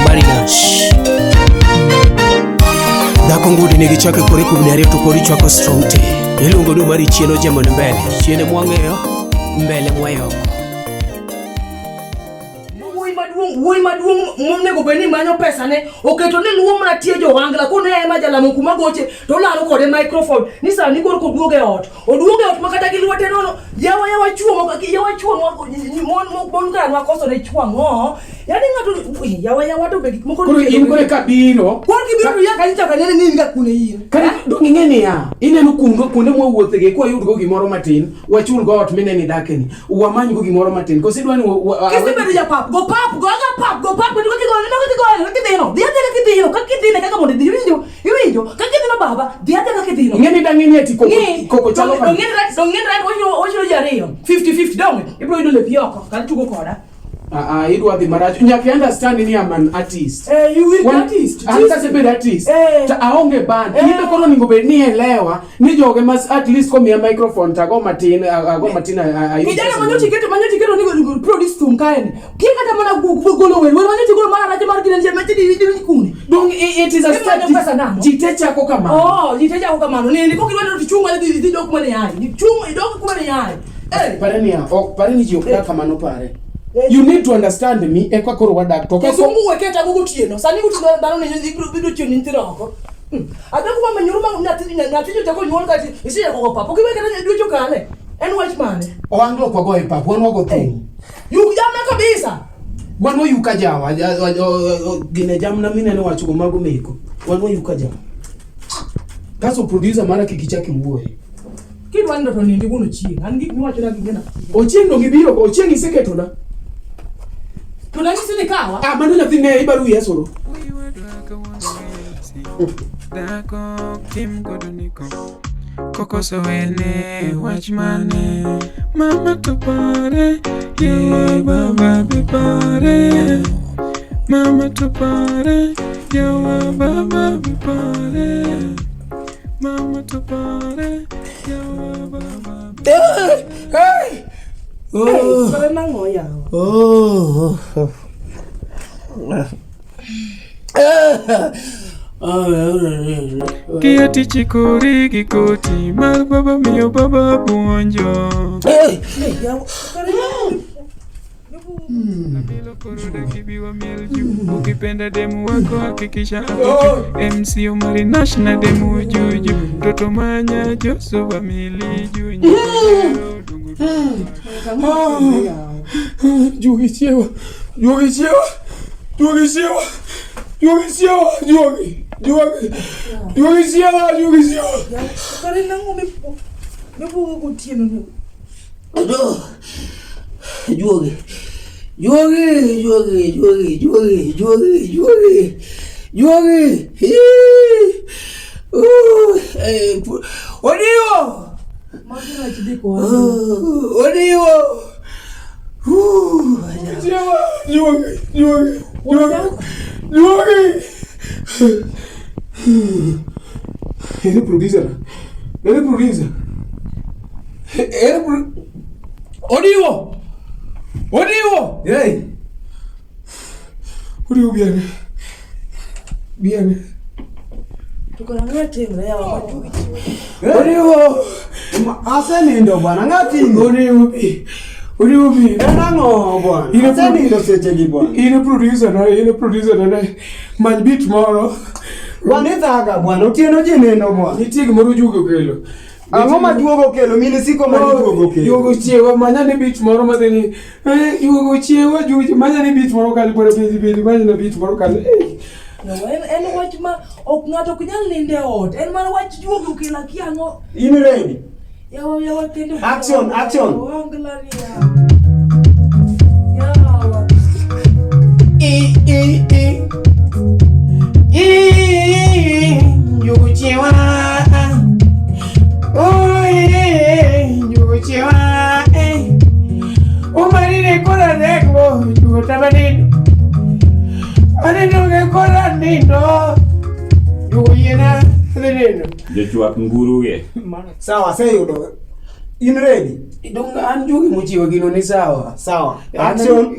Omari Nash Dako ngudi nigi chake kore kubinari to kori chwako strong tea Ilungo du mari chieno jemo ni mbele Chiene mwangeo mbele mwayo Woi maduong monego beni manyo pesa ne oketo ne luwo mana tie jo Ohangla ko ne ema jala mungu magoche to laro kode microphone ni sa ni kor ko duoge ot makata gi luote nono yawa chuo mon kan wa koso ne chuo ngo yani ngatu yawa to be moko ko in ko kabiro ko kibiro ya kan chaka ne ni ngakune yin kan do ngene ya ineno kunde mo wuothe ge ko yud go gimoro matin wachul go ot mineni dakeni wamany go gimoro matin ko sidwani kisibedo ja pap go pap go ndiko kidino dia kaka monde diwinjo kakidino baba dia kakidino ngeni dangeni ati koko chalo ka ngeni rat ocho jariyo 50-50 dong ibro ido le pioko kan tugo koda idwa di marach nyaka understand ni am an artist you will artist anta se be artist ta aonge band inde kono ningo be ni elewa ni joge mas at least ko mi microphone ta go matin kijana manyo tiketo ni produce tum kaeni kika ta mana golo we manyo tigolo mara na mar kile meti di kuni donc it is a start jitecha ko kama jitecha ko kama ni ko kilwa ndo chunga di dok mane yayi ni chunga dok ko mane yayi pareni jokda kama no pare. You need to understand me. Ekwa koro wadak to. Kesungu weketa gugu tieno. Sani gutu ndano ne bidu tieno ntiroko. Ada kuma manyuruma natijo tako nyol kati isi yako papa. Kiweka na dujo kale. En watchman. Ohangla kwa go papa. Wano go thing. You jamna kabisa. Wano yukajawa. Gine jamna mine ne wachugo mago meko. Wano yukajawa. Kaso producer mara kikichaki uwe. Kidu ando to nindi kuno chi. Angi ni wacho na gina. Ochieng no gibiro, ochieng iseketo na. Tunangisi ni kawa? Manu na thine ibaru yesoro. Dako kim godoniko Koko sowene watchmane Mama tupare Ye baba bipare Mama tupare Ye baba bipare Mama tupare Ye baba bipare Hey! Sare nango ya. Kiati chikori kikoti mar baba miyo baba buonjo. Nabilo koroda kibiwa mielju. Ukipenda demu wako hakikisha apike. MC Omari Nash na demu juju. Toto manya joso wa miliju. Jugi. Kare nango mepo kutieno ni. Jugi. Odio. Makina chidiko. Odio. Jugi. Ele producer. Odio. Hey. Odio bien. Tukona ngate mra wa majugi. Odio. Aseni ndo bwana ngati. Odio bi. Nango bwana. Aseni ndo seche bwana. Ile producer na man beat moro. Wanethaga bwana otieno jineno bwana. Nitie gimoro jugo kelo. Ang'o maduogo kelo mini siko maduogo kelo. Yugo chiewa manyane beat moro madeni. Yugo chiewa jugo manyane beat moro kali bora pezi manyane beat moro kali. No en wach ma ok ngato kunyal ninde ot. En man wach juogo kila kiango. In ready? Yawa kendo. Action. Ohangla ni yawa. Yugo chiewa. Yugo chiewa. Omari ne kora rekbo yugo tabani. Ane nge kora nindo. Yugo yena neno. Jochuak nguru ge. Sawa sayudo. In ready? Donga an jugi mochiwo gino ni sawa. Action.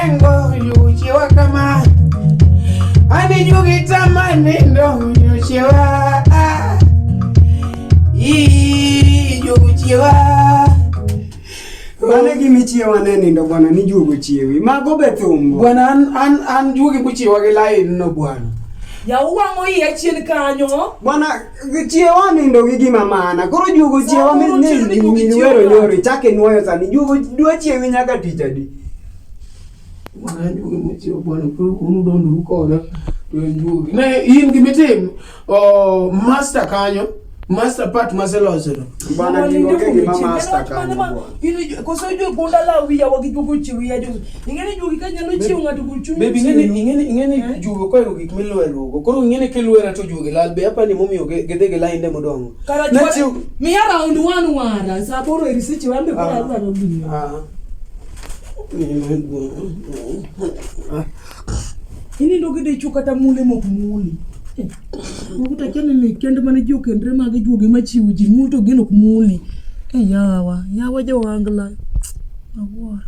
nengo yuchiwa kama ani jugi tamani ndo yuchiwa yuchiwa Bana gimi chiewa neni ndo bwana ni jugo chiewi mago bethumbo bwana an jugi buchiwa gi lai no bwana ya uwango yi achien kanyo bwana chiewa ni ndo gi gima mana koro jugo chiewa ni wero nyori chake nuoyo sani jugo dwa chiewi nyaka tichadi bwana jugi buchiwa bwana kuru kunu dondu koda jugi ne in gimitim master kanyo master part maselosero bwana jugo ke gima master kanyo ini koso jo gonda la wiya wagi jugo chiwi ya jo ingene jugi kanyalo chiwo ngatu kuchumi baby ingene jugo ko ero gik milwerugo koro ingene kelwera to jugi lal be hapa ni momiyo gedege lainde modongo kara jo mi around one wara saboro research wambe ko arwa robini ini ndo gide chukata mule mokmuli Mukuta kene ni kende mane jo kendre mage juoge machiwo ji muto geno kumuli yawa jo Ohangla awor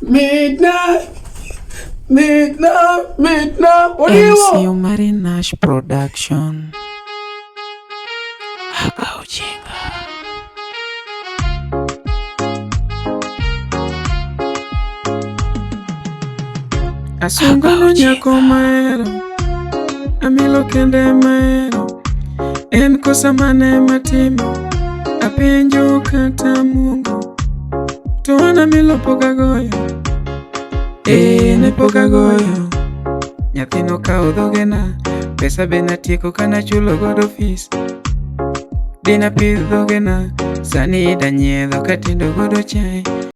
midnight what do you want? Omari Nash production. Ujinga. Asungano nyako maero amilo kende maero en kosa mane matimo apenjo kata Mungu to ana milo poka goyo ne poka goyo nyathino kao dhogena pesa be natieko kana chulo godo fees dina pidho gena sani da nyiedho katindo godo chai